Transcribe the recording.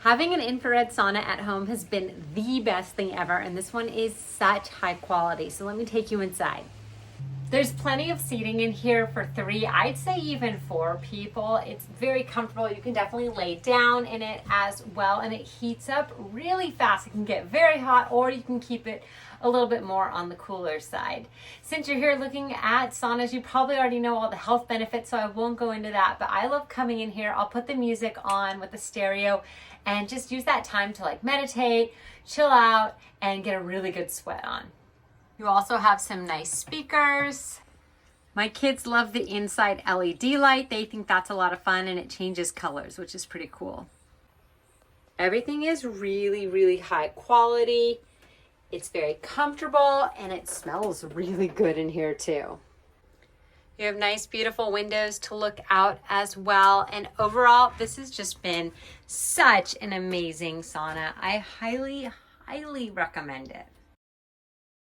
Having an infrared sauna at home has been the best thing ever, and this one is such high quality. So let me take you inside. There's plenty of seating in here for 3, I'd say even 4 people. It's very comfortable. You can definitely lay down in it as well, and it heats up really fast. It can get very hot, or you can keep it a little bit more on the cooler side. Since you're here looking at saunas, you probably already know all the health benefits, so I won't go into that, but I love coming in here. I'll put the music on with the stereo and just use that time to like meditate, chill out, and get a really good sweat on. You also have some nice speakers. My kids love the inside LED light. They think that's a lot of fun, and it changes colors, which is pretty cool. Everything is really, really high quality. It's very comfortable, and it smells really good in here too. You have nice, beautiful windows to look out as well. And overall, this has just been such an amazing sauna. I highly, highly recommend it.